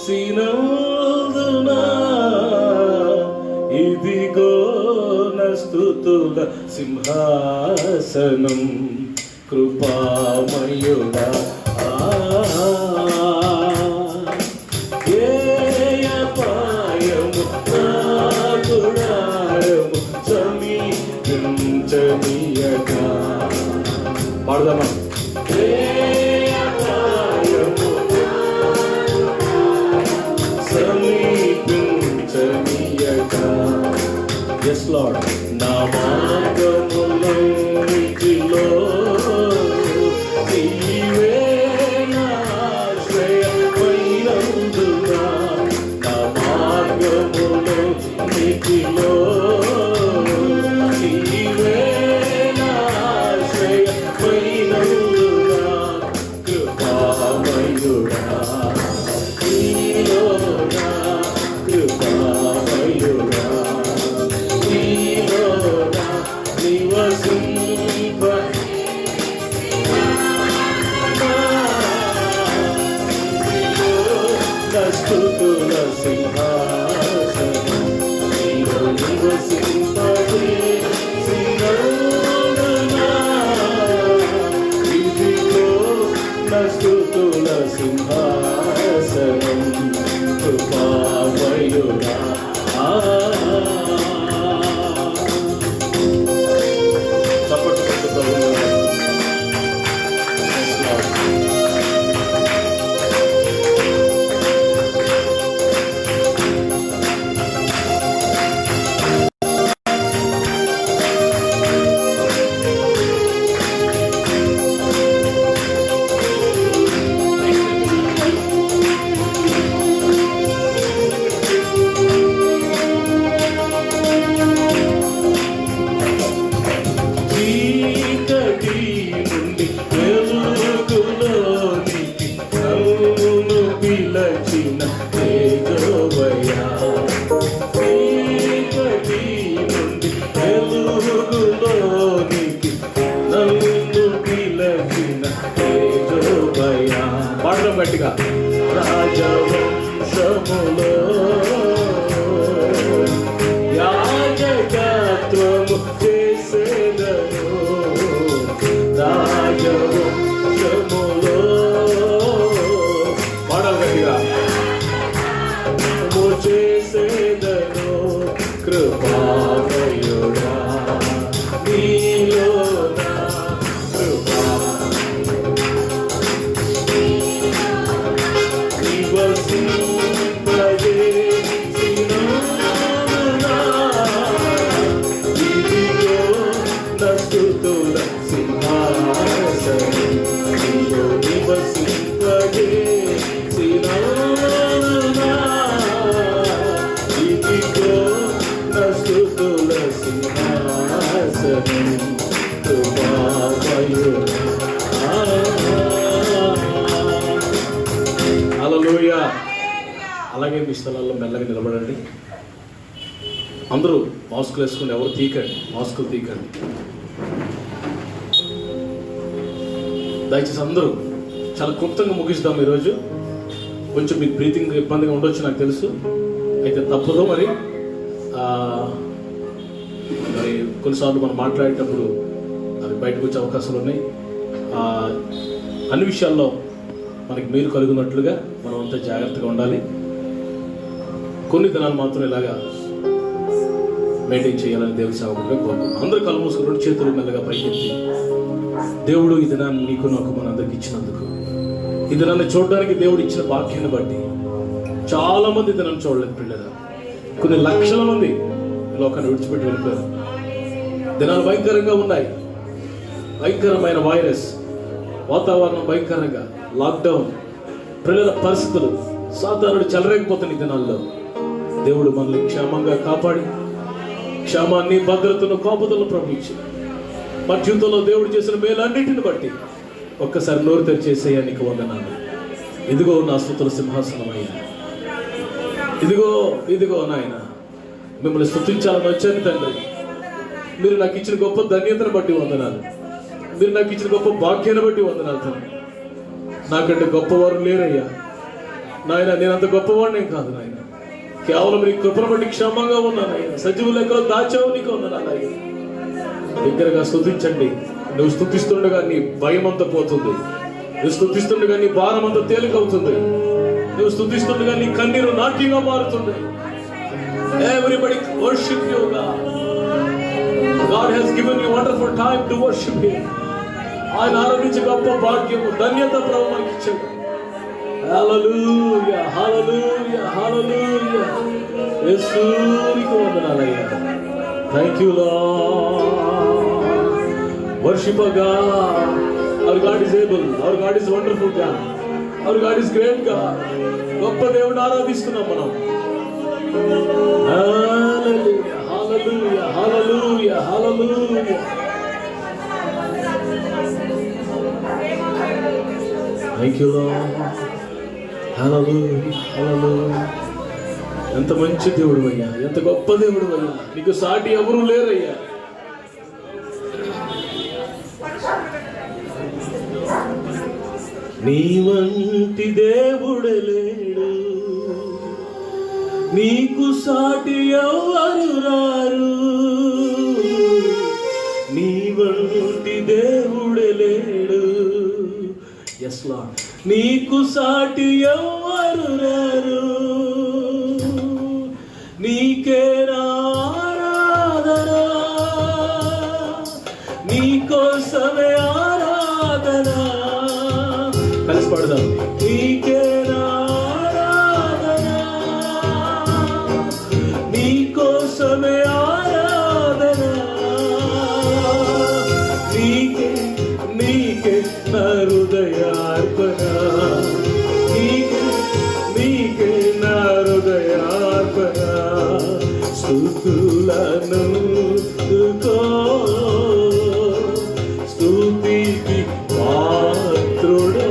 చేసినందునా ఇదిగో నా స్తుతుల సింహాసనం కృపామయుడా ఏ అపాయము నాకు రాయము సమీపించనీయగా పాడదామా Yes, Lord. నా మార్గములన్నిటిలో నీవే నా ఆశ్రయమైనందున నా మార్గములన్నిటిలో నీవే నా ఆశ్రయమైనందున కృపామయుడా నీలోనా కృపామయుడా స్తుతుల సింహాసనం నివసింపజేసినందునా ఇదిగో నా స్తుతుల సింహాసనం కృపామయుడా గట్టిగా రాజవంశములో యాజకత్వము చేసేదను రాజవంశములో గట్టిగా చేసేదను కృపామయుడా నీలోనా హల్లెలూయా. అలాగే మీ స్థలాల్లో మెల్లగా నిలబడండి. అందరూ మాస్కులు వేసుకుని ఎవరు తీకండి, మాస్కులు తీకండి దయచేసి. అందరూ చాలా క్లుప్తంగా ముగిస్తాం ఈరోజు. కొంచెం మీకు బ్రీతింగ్ ఇబ్బందిగా ఉండొచ్చు నాకు తెలుసు, అయితే తప్పదు. మరి కొన్నిసార్లు మనం మాట్లాడేటప్పుడు అవి బయటకు వచ్చే అవకాశాలు ఉన్నాయి. అన్ని విషయాల్లో మనకి మేలు కలుగునట్లుగా మనం అంతా జాగ్రత్తగా ఉండాలి. కొన్ని దినాలు మాత్రం ఇలాగా మెయింటైన్ చేయాలని దేవుడి సేవకుడిగా కోరుకుంటున్నాం. అందరూ కళ్ళు మూసుకుని 2 చేతులు మెల్లగా పైకెత్తి, దేవుడు ఈ దినాన్ని నీకు నాకు మనందరికి ఇచ్చినందుకు, ఈ దినాన్ని చూడడానికి దేవుడు ఇచ్చిన భాగ్యాన్ని బట్టి చాలా మంది దినాన్ని చూడలేదు పిల్లలు. కొన్ని లక్షల మంది లోకాన్ని విడిచిపెట్టి వెళ్ళిపోయారు. దినాలు భయంకరంగా ఉన్నాయి. భయంకరమైన వైరస్, వాతావరణం భయంకరంగా, లాక్డౌన్, పిల్లల పరిస్థితులు, సాధారణ చెలరేకపోతున్న ఈ దినాల్లో దేవుడు మనల్ని క్షేమంగా కాపాడి క్షేమాన్ని, భద్రతను, కాపుదలను ప్రవహించి మన జీవితంలో దేవుడు చేసిన మేలన్నింటిని బట్టి ఒక్కసారి నోరు తెరిచేసేయ నీకు వందనాలు. ఇదిగో నా స్తుతుల సింహాసనం అయ్యా, ఇదిగో ఇదిగో నాయన, మిమ్మల్ని స్తుతించాలని వచ్చాను తండ్రి. మీరు నాకు ఇచ్చిన గొప్ప ధన్యతను బట్టి వందనాలు, మీరు నాకు ఇచ్చిన గొప్ప భాగ్యాన్ని బట్టి వందనాలు తండ్రి. నాకంటే గొప్పవారు లేరయ్యా, నాయన నేను అంత గొప్పవాడిని కాదు నాయన, కేవలం నీ కృపను బట్టి క్షేమంగా ఉన్నాను ఆయన. సజీవ లెక్కలో దాచావు నీకు ఉన్నాను నాయన. దగ్గరగా స్తుతించండి. నువ్వు స్తుతిస్తుండగా నీ భయం అంతా పోతుంది, నువ్వు స్తుతిస్తుండగా నీ భారం అంతా తేలికవుతుంది, నువ్వు స్తుతిస్తుండగా నీ కన్నీరు నాట్యంగా మారుతుంది. Everybody worship you, God. God has given you wonderful time to worship Him. ఆయన ఆరాధించే గొప్ప భాగ్యము, ధన్యత ప్రభు మనకి ఇచ్చాడు. హల్లెలూయా, హల్లెలూయా, హల్లెలూయా. యేసునికి వందనాలయ్యా. Thank you, Lord. Worship our God. Our God is able. Our God is wonderful God. Our God is great God. గొప్ప దేవుడిని ఆరాధిస్తున్నాం మనం. Hallelujah, hallelujah, hallelujah, hallelujah. Thank you, Lord. Hallelujah, hallelujah. ఎంత మంచి దేవుడు అయ్యా, ఎంత గొప్ప దేవుడు అయ్యా, నీకు సాటి ఎవరు లేరయ్యా. నీ వంటి దేవుడు లేడు, నీకు సాటి ఎవరు రారు. నీ వంటి దేవుడు లేడు, yes Lord, నీకు సాటి ఎవరు రారు. నీకే ఆరాధన, నీకోసమే ఆరాధన. కలిసి పాడదాం. నీకే ఆరాధన, నీకోసమే ఆరాధన. నీకే నీకే నా హృదయార్పణ, నీకే నీకే నా హృదయార్పణ. స్తుతులను స్తుతికి పాత్రుడా,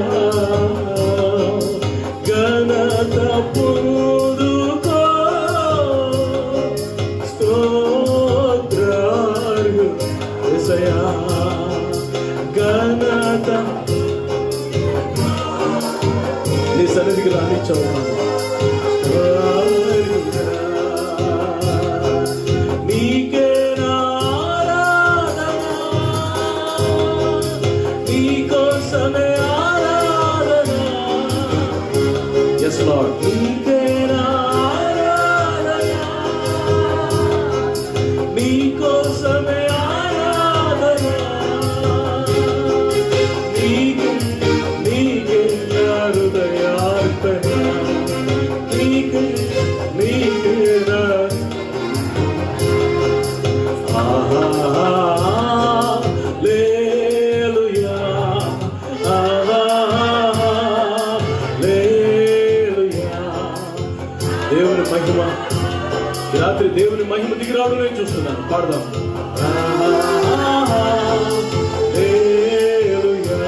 ఘనత పొందుకో. స్తోత్రాలు యేసయ్యా, ఘనత నీ సన్నిధికి రానిచ్చావు. నీకే ఆరాధన, నీకోసమే ఆరాధన. Yes Lord. నీకే ఆరాధన, నీకోసమే ఆరాధన. నీకే నీకే నా హృదయార్పణ, నీకే నీకే నా హల్లెలూయా, హల్లెలూయా. దేవుని మహిమ ఈ రాత్రి, దేవుని మహిమ దిగి రావడం నేను చూస్తున్నాను. పాడదాం. హల్లెలూయా,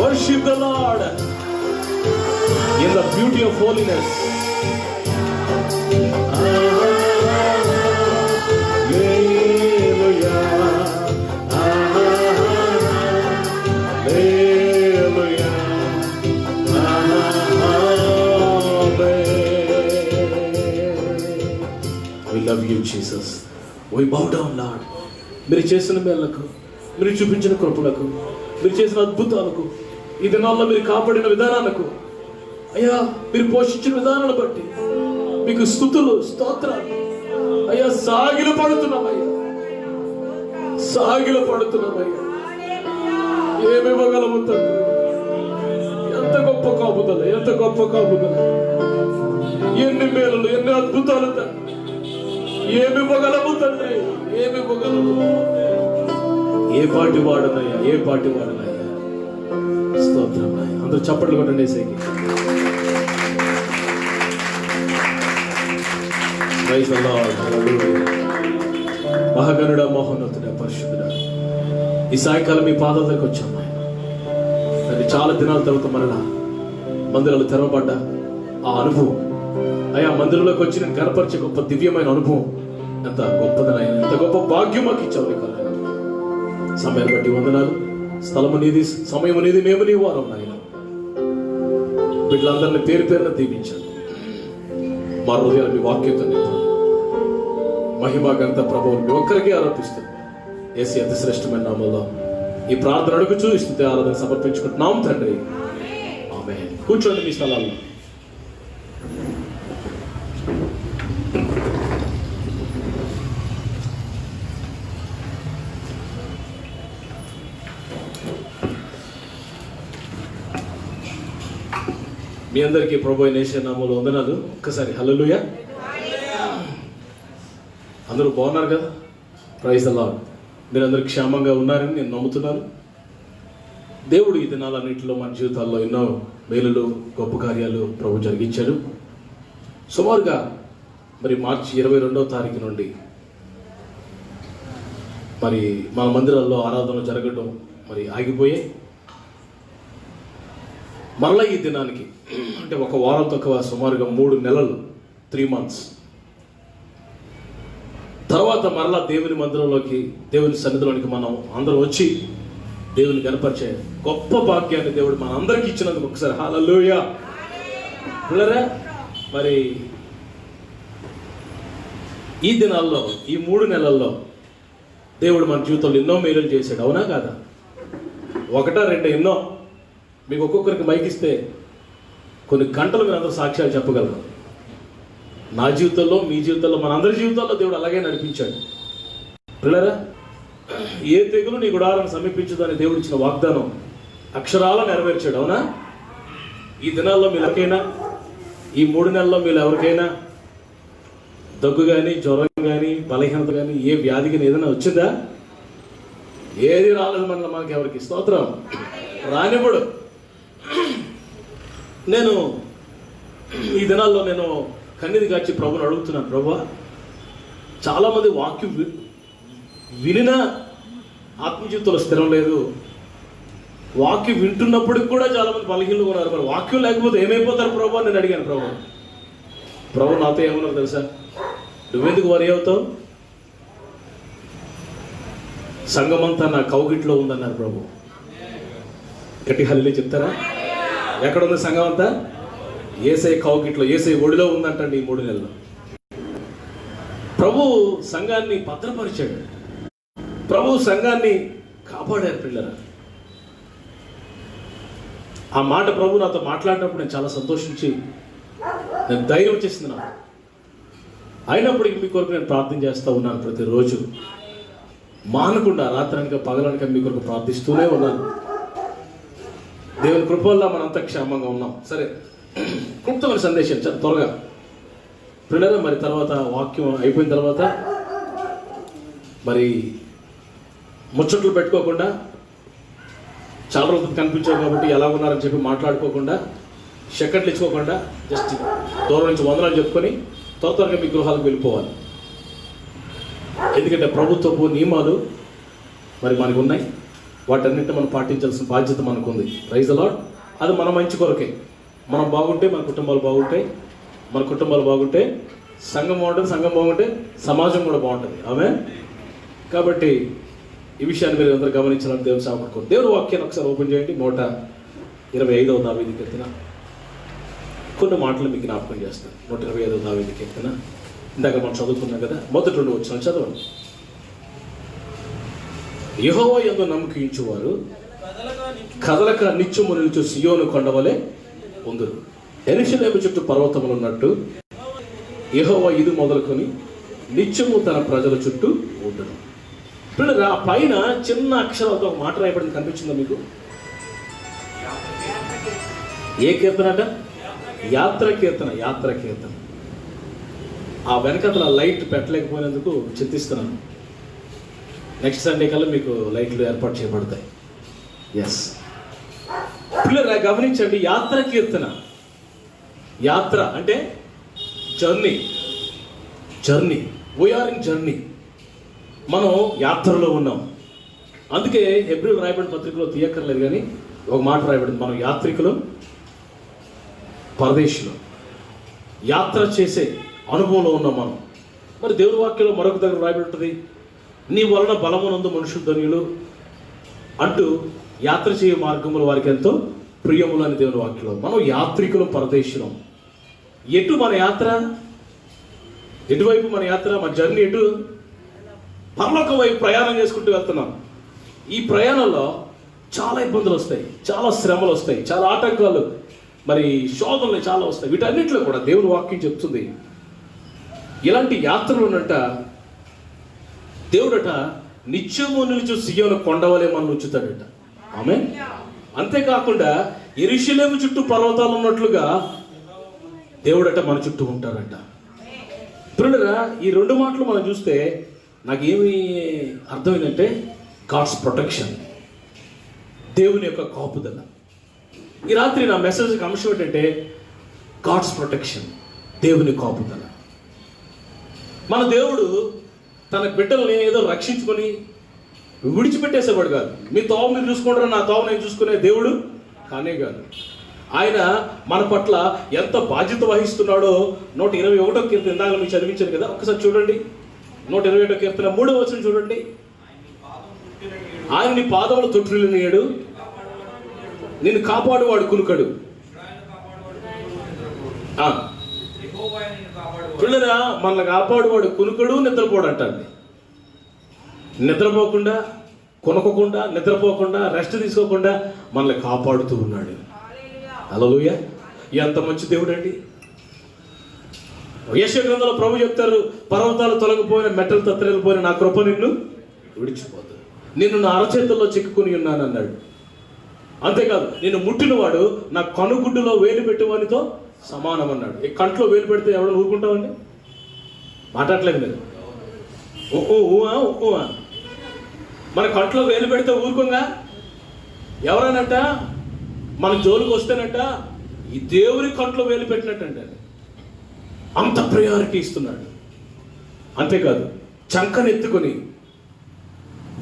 worship the Lord in the beauty of holiness. Hallelujah, hallelujah, amen. We love you, Jesus. We bow down, Lord. మీరు చేసిన మేళ్లకు, మీరు చూపించిన కృపలకు, మీరు చేసిన అద్భుతాలకు, ఈ దినాల్లో మీరు కాపాడిన విధానాలకు, అయ్యా మీరు పోషించిన విధానాన్ని బట్టి మీకు స్తుతులు, స్తోత్రాలు. అయ్యా సాగిలు పడుతున్నామయ్యా, సాగిలు పడుతున్నామయ్యా. ఏమి ఇవ్వగలము తండ్రి? ఎంత గొప్ప కాపుదల, ఎంత గొప్ప కాపుదల, ఎన్ని మేలు, ఎన్ని అద్భుతాలు తండ్రి. ఏమి ఇవ్వగలము తండ్రి? ఏమి ఇవ్వగలము? ఏ పాటి వాడనయ్యా, ఏ పాటి వాడనయ్యా. స్తోత్రం. అందరూ చప్పట్లు కొట్టండి యేసయ్యకి. Praise the Lord. హల్లెలూయా. మహాగణుడా, మహోన్నతుడా, పరిశుద్ధుడా, ఈ సాయంకాలం మీ పాదాల దగ్గరికి వచ్చాం ఆయన. అది చాలా దినాల తర్వాత మరలా మందిరాలు తెరవబడ్డ ఆ అనుభవం, అయ్యా మందిరంలోకి వచ్చి నేను కనపరిచే గొప్ప దివ్యమైన అనుభవం ఎంత గొప్పదనైనా, ఎంత గొప్ప భాగ్యం మాకు ఇచ్చావు నీకు. సమయాన్ని బట్టి వందనాలు. స్థలము నీది, సమయం నీది, మేము నీ వారం నాయన. వీళ్ళందరినీ పేరు పేరున దీవించాను. మా హృదయాలు మీ వాక్యంతో నింపాను. మహిమ ఘనత ప్రభువులు మీ ఒక్కరికే ఆరోపిస్తుంది. యేసు అతి శ్రేష్టమైన నామములో ఈ ప్రార్థన అడుగుచూ స్తుతి ఆరాధన సమర్పించుకుంటున్నాం తండ్రి. ఆమేన్. కూర్చోండి మీ స్థలాల్లో. మీ అందరికీ ప్రభు అయిన యేసు నామములో వందనాలు. ఒక్కసారి హల్లెలూయా. అందరూ బాగున్నారు కదా? Praise the Lord. మీరందరూ క్షేమంగా ఉన్నారని నేను నమ్ముతున్నాను. దేవుడు ఈ దినాలన్నింటిలో మన జీవితాల్లో ఎన్నో మేలులు, గొప్ప కార్యాలు ప్రభు జరిగించాడు. సుమారుగా మరి మార్చి 22వ తారీఖు నుండి మరి మన మందిరాల్లో ఆరాధన జరగడం మరి ఆగిపోయాయి. మరలా ఈ దినానికి అంటే ఒక వారం తక్కువ సుమారుగా 3 నెలలు, 3 months తర్వాత మరలా దేవుని మందిరంలోకి, దేవుని సన్నిధిలోనికి మనం అందరం వచ్చి దేవుని కనపరిచే గొప్ప భాగ్యాన్ని దేవుడు మన అందరికి ఇచ్చినందుకు ఒకసారి హల్లెలూయా. పిల్లరా, మరి ఈ దినాల్లో, ఈ 3 నెలల్లో దేవుడు మన జీవితంలో ఎన్నో మేలులు చేశాడు. అవునా కాదా? ఒకటా రెండో ఎన్నో. మీకు ఒక్కొక్కరికి మైక్ ఇస్తే కొన్ని గంటలు మీరు అందరూ సాక్ష్యాలు చెప్పగలరు. నా జీవితంలో, మీ జీవితంలో, మన అందరి జీవితాల్లో దేవుడు అలాగే నడిపించాడు. పిల్లరా, ఏ తెగులు నీ గుడాలను సమీపించదని దేవుడు ఇచ్చిన వాగ్దానం అక్షరాల నెరవేర్చాడు. అవునా? ఈ దినాల్లో మీరు ఎవరికైనా, ఈ 3 నెలల్లో మీరు ఎవరికైనా దగ్గు కానీ, జ్వరం కానీ, బలహీనత కానీ, ఏ వ్యాధి కానీ ఏదైనా వచ్చిందా? ఏది రాలేదు మనకి ఎవరికి. స్తోత్రం. రానివ్వడు. నేను ఈ దినాల్లో నేను కన్నీరు కాచి ప్రభుని అడుగుతున్నాను. ప్రభువా, చాలామంది వాక్యం వినినా ఆత్మజీవితంలో స్థిరం లేదు. వాక్యం వింటున్నప్పటికి కూడా చాలామంది బలహీనలు ఉన్నారు. మరి వాక్యం లేకపోతే ఏమైపోతారు ప్రభు అని నేను అడిగాను. ప్రభు నాతో ఏమన్నారు తెలుసా? నువ్వెందుకు వరి అవుతావు? సంఘమంతా నా కౌగిట్లో ఉందన్నారు ప్రభు. గట్టి హల్లెలూయా చెప్తారా? ఎక్కడ ఉంది సంఘం అంతా? యేసయ్య కౌగిట్లో, యేసయ్య ఒడిలో ఉందంటండి ఈ 3 నెలలు. ప్రభు సంఘాన్ని భద్రపరిచాడు. ప్రభు సంఘాన్ని కాపాడారు. పిల్లరా, ఆ మాట ప్రభు నాతో మాట్లాడినప్పుడు నేను చాలా సంతోషించి, నేను ధైర్యం వచ్చేసింది నాకు. అయినప్పటికీ మీ కొరకు నేను ప్రార్థన చేస్తూ ఉన్నాను. ప్రతిరోజు మానకుండా రాత్రనక పగలనక మీ కొరకు ప్రార్థిస్తూనే ఉన్నాను. దేవుని కృప వల్ల మనంతా క్షేమంగా ఉన్నాం. సరే, క్లుప్తమైన సందేశం చాలా త్వరగా పిల్లలు. మరి తర్వాత వాక్యం అయిపోయిన తర్వాత మరి ముచ్చట్లు పెట్టుకోకుండా, చాలా రోజులు కనిపించావు కాబట్టి ఎలా ఉన్నారని చెప్పి మాట్లాడుకోకుండా, షెక్కట్లు ఇచ్చుకోకుండా, జస్ట్ దూరం నుంచి వందనాలు చెప్పుకొని త్వరగా మీ గృహాలకు వెళ్ళిపోవాలి. ఎందుకంటే ప్రభుత్వపు నియమాలు మరి మనకు ఉన్నాయి. వాటన్నింటినీ మనం పాటించాల్సిన బాధ్యత మనకు ఉంది. Praise the Lord. అది మన మంచి కొరకే. మనం బాగుంటే మన కుటుంబాలు బాగుంటాయి, మన కుటుంబాలు బాగుంటే సంఘం బాగుంటుంది, సంఘం బాగుంటే సమాజం కూడా బాగుంటుంది. ఆమేన్. కాబట్టి ఈ విషయాన్ని మీరు అందరూ గమనించాలని దేవుని సాగుకోండి. దేవుని వాక్యాన్ని ఒకసారి ఓపెన్ చేయండి. 125వ దావీదు కీర్తన. కొన్ని మాటలు మీకు జ్ఞాపకం చేస్తాను. 125వ దావీదు కీర్తన ఇందాక మనం చదువుకున్నాం కదా. మొదటి 2 వచనాలు చదవండి. యెహోవా యందు నమ్మకించువారు కదలక నిత్యము నిలుచు సియోను కొండవలే ఉందురు. యెరూషలేము చుట్టూ పర్వతములు ఉన్నట్టు యెహోవా ఇది మొదలుకొని నిత్యము తన ప్రజల చుట్టూ ఉండును. పిల్లలు, ఆ పైన చిన్న అక్షరాలతో ఒక మాట రాయబడింది, కనిపించిందా మీకు? ఏ కీర్తన అట? యాత్ర కీర్తన. యాత్ర కీర్తన. ఆ వెనకతల లైట్ పెట్టలేకపోయినందుకు చింతిస్తున్నాను. నెక్స్ట్ సండే కల్లా మీకు లైట్లు ఏర్పాటు చేయబడతాయి. ఎస్ పిల్లలు, గమనించండి. యాత్ర కీర్తన. యాత్ర అంటే journey. Journey. We are in journey. మనం యాత్రలో ఉన్నాం. అందుకే హెబ్రీయులకు రాయబడిన పత్రికలో తీయక్కర్లేదు కానీ ఒక మాట రాయబడింది, మనం యాత్రికులు పరదేశులు, యాత్ర చేసే అనుభవంలో ఉన్నాం మనం. మరి దేవుని వాక్యంలో మరొక దగ్గర రాయబడి ఉంటుంది, నీ వలన బలమునందు మనుషులు ధన్యులు అంటూ యాత్ర చేయ మార్గములు వారికి ఎంతో ప్రియములు అని దేవుని వాక్యంలో. మనం యాత్రికులు పరదేశులం. ఎటు మన యాత్ర? ఎటువైపు మన యాత్ర? మన జర్నీ ఎటు? పరలోకం వైపు ప్రయాణం చేసుకుంటూ వెళ్తున్నాం. ఈ ప్రయాణంలో చాలా ఇబ్బందులు వస్తాయి, చాలా శ్రమలు వస్తాయి, చాలా ఆటంకాలు, మరి శోధనలు చాలా వస్తాయి. వీటన్నిటిలో కూడా దేవుని వాక్యం చెప్తుంది, ఇలాంటి యాత్రలోనంట దేవుడట నిత్యము నిలుచు సియోను కొండవలే మనం ఉంచుతాడట. ఆమేన్. అంతేకాకుండా యెరూషలేము చుట్టూ పర్వతాలు ఉన్నట్లుగా దేవుడట మన చుట్టూ ఉంటాడట. ప్రియులారా, ఈ రెండు మాటలు మనం చూస్తే నాకేమి అర్థమైందంటే గాడ్స్ ప్రొటెక్షన్, దేవుని యొక్క కాపుదల. ఈ రాత్రి నా మెసేజ్కి అంశం ఏంటంటే గాడ్స్ ప్రొటెక్షన్, దేవుని కాపుదల. మన దేవుడు తన బిడ్డల్ని ఏదో రక్షించుకొని విడిచిపెట్టేసేవాడు కాదు. మీ తోవ మీరు చూసుకుంటారా, నా తోవ నేను చూసుకునే దేవుడు కానే కాదు. ఆయన మన పట్ల ఎంత బాధ్యత వహిస్తున్నాడో 121వ కీర్తన ఇందాక మీకు చదివించాను కదా, ఒకసారి చూడండి. 121వ కీర్తన 3వ వచనం చూడండి. ఆయన నీ పాదములు తొట్టిల్లినయడు, నిన్ను కాపాడువాడు కునుకడు. పిల్లరా, మనల్ని కాపాడువాడు కునుకడు, నిద్రపోడు అంటండి. నిద్రపోకుండా, కొనుక్కోకుండా, నిద్రపోకుండా, రెస్ట్ తీసుకోకుండా మనల్ని కాపాడుతూ ఉన్నాడు. హల్లెలూయా! ఎంత మంచి దేవుడు అండి. యెషయా గ్రంథంలో ప్రభు చెప్తారు, పర్వతాలు తొలగిపోయిన, మెట్టలు తత్తరిల్లిపోయిన నా కృప నిన్ను విడిచిపోదు, నిన్ను నా అరచేతుల్లో చిక్కుకుని ఉన్నాను అన్నాడు. అంతేకాదు, నిన్ను ముట్టినవాడు నా కనుగుడ్డులో వేలు పెట్టేవానితో సమానం అన్నాడు. ఈ కంట్లో వేలు పెడితే ఎవరైనా ఊరుకుంటామండి? మాట్లాడలేదు మీరు. మన కంట్లో వేలు పెడితే ఊరుకోగా, ఎవరైనట మన జోలికి వస్తేనట ఈ దేవుని కంట్లో వేలు పెట్టినట్టంటే అంత ప్రయారిటీ ఇస్తున్నాడు. అంతేకాదు, చంకనెత్తుకొని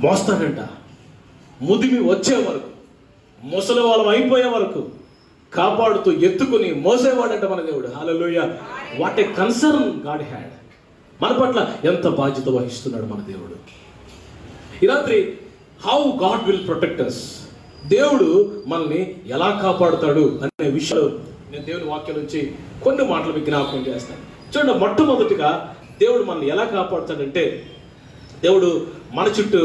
మోస్తాడంట. ముదిమి వచ్చే వరకు, ముసలి వాళ్ళం అయిపోయే వరకు కాపాడుతూ ఎత్తుకుని మోసేవాడంట మన దేవుడు. హల్లెలూయా! What a concern God had. మన పట్ల ఎంత బాధ్యత వహిస్తున్నాడు మన దేవుడు. ఈ రాత్రి how God will protect us, దేవుడు మనల్ని ఎలా కాపాడుతాడు అనే విషయాలు నేను దేవుని వాక్యం నుంచి కొన్ని మాటలు మీకు జ్ఞాపకం చేస్తాను. చూడండి, మొట్టమొదటిగా దేవుడు మనల్ని ఎలా కాపాడుతాడంటే, దేవుడు మన చుట్టూ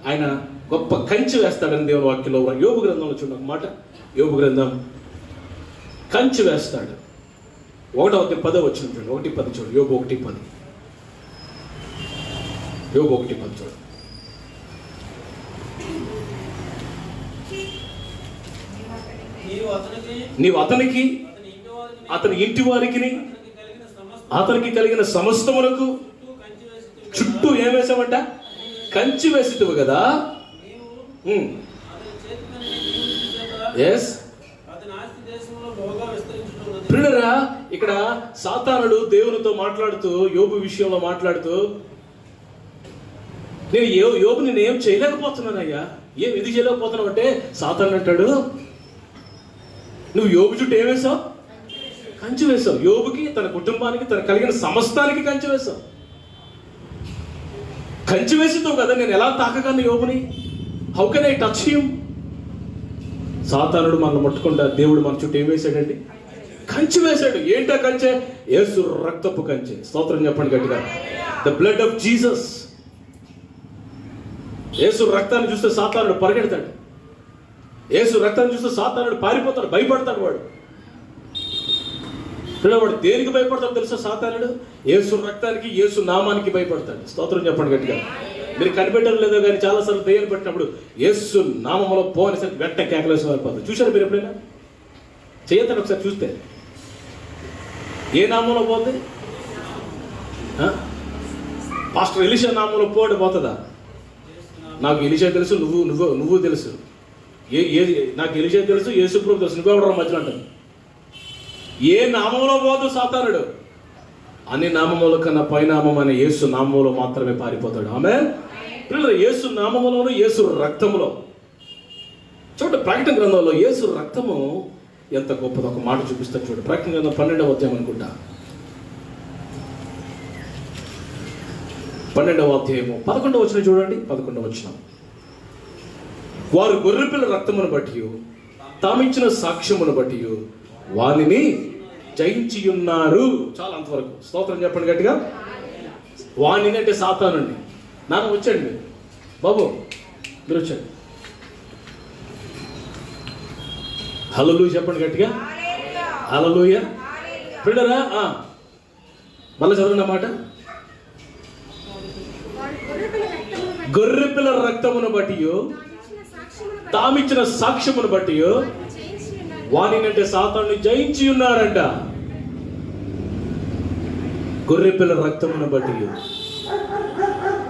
ఆయన గొప్ప కంచె వేస్తాడని దేవుని వాక్యంలో. యోబు గ్రంథంలో చూడండి ఒక మాట. యోబు గ్రంథం కంచె వేస్తాడు. 1:10 వచ్చిన చూడండి. 1:10 చూడండి. యోబు 1:10. యోబు 1:10 చూడండి. నీవు అతనికి, అతని ఇంటి వారికి, అతనికి కలిగిన సమస్తములకు చుట్టూ ఏం వేసామంట? కంచి వేసితివి కదా. ఎస్ ప్రియులారా, ఇక్కడ సాతానుడు దేవునితో మాట్లాడుతూ, యోబు విషయంలో మాట్లాడుతూ, నేను యోబు నేను ఏం చేయలేకపోతున్నానయ్యా. ఎందుకు చేయలేకపోతున్నావు అంటే, సాతాను అంటాడు, నువ్వు యోబు చుట్టూ ఏం వేసావు? కంచి వేసావు. యోబుకి, తన కుటుంబానికి, తన కలిగిన సమస్తానికి కంచి వేసావు. కంచి వేసిద్దావు కదా, నేను ఎలా తాకగలను యోబుని? How can I touch him? సాతానుడు మనల్ని ముట్టకుండా దేవుడు మన చుట్టూ ఏం వేసాడండి? కంచి వేశాడు. ఏంటా కంచె? యేసు రక్తపు కంచె. స్తోత్రం చెప్పండి గట్టిగా. The blood of Jesus. యేసు రక్తాన్ని చూస్తే సాతానుడు పరిగెడతాడు. యేసు రక్తాన్ని చూస్తే సాతానుడు పారిపోతాడు, భయపడతాడు. వాడు పిల్లవాడు దేనికి భయపడతాడు తెలుసా? సాతానుడు యేసు రక్తానికి, యేసు నామానికి భయపడతాడు. స్తోత్రం చెప్పండి గట్టిగా. మీరు కనిపెట్టడం లేదో కానీ చాలాసార్లు దయ్యాలు పెట్టినప్పుడు యేసు నామంలో పోనేసరికి వెంట కేకలేసి వారిపోతారు. చూశారు మీరు ఎప్పుడైనా? చేయతాను ఒకసారి చూస్తే. ఏ నామంలో పోతుంది? పాస్టర్ ఎలీషా నామంలో పోటీ పోతుందా? నాకు ఎలీషా తెలుసు, నువ్వు తెలుసు. నాకు ఎలీషా తెలుసు, యేసు ప్రభు తెలుసు, నువ్వెవడరా మధ్యలో అంటాను. ఏ నామంలో పోదు సాతానుడు? అన్ని నామముల కన్నా పైనామం అనే యేసు నామంలో మాత్రమే పారిపోతాడు. ఆమేన్. పిల్లలు యేసు నామములోను యేసు రక్తములో. చూడండి ప్రకటన గ్రంథంలో యేసు రక్తము ఎంత గొప్పదో ఒక మాట చూపిస్తారు చూడండి. ప్రకటన గ్రంథం 12వ అధ్యాయం అనుకుంటా, 12వ అధ్యాయము 11వ వచనం చూడండి. 11వ వచనం, వారు గొర్రెపిల్ల రక్తమును బట్టి తామిచ్చిన సాక్ష్యమును బట్టి వానిని జయించి ఉన్నారు. చాలా అంతవరకు స్తోత్రం చెప్పండి గట్టిగా. వానిని అంటే సాతానండి. నాన్న వచ్చండి బాబు, మీరు వచ్చండి. హల్లెలూయా చెప్పండి గట్టిగా. హల్లెలూయా పిల్లరా. మళ్ళీ చదవండి మాట. గొర్రెపిల్ల రక్తమును బట్టి తామిచ్చిన సాక్ష్యమును బట్టి వానిని అంటే సాతాన్ని జయించి ఉన్నారంట. గొర్రెపిల్ల రక్తమును బట్టి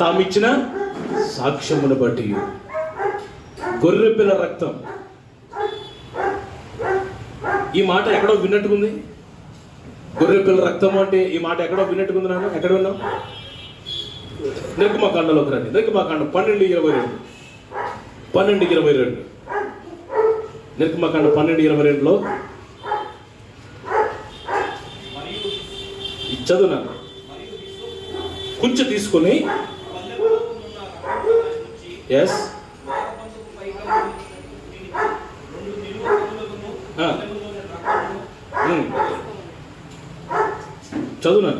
తామిచ్చిన సాక్ష్యమును బట్టి. గొర్రెపిల్ల రక్తం, ఈ మాట ఎక్కడో విన్నట్టుకుంది. గొర్రెపిల్ల రక్తం అంటే ఈ మాట ఎక్కడో విన్నట్టుకుంది. నాన్న ఎక్కడ విన్నాం? నిర్గమకాండలోకి రండి. నిర్గమకాండం 12:22. 12:22 నిర్గమకాండం 12:22లో చదువునా. కొంచెం తీసుకొని ఎస్ చదువునా.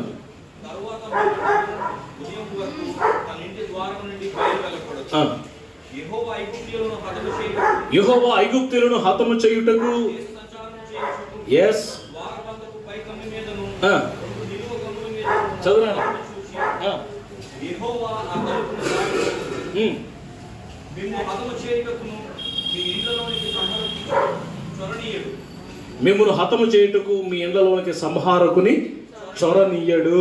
యెహోవా ఐగుప్తీయులను హతము చేయుటకు ఎస్ చదువునా. మిమ్మును హతము చేయుటకు మీ ఇండ్లలోనికి సంహారకుని చొరనీయడు.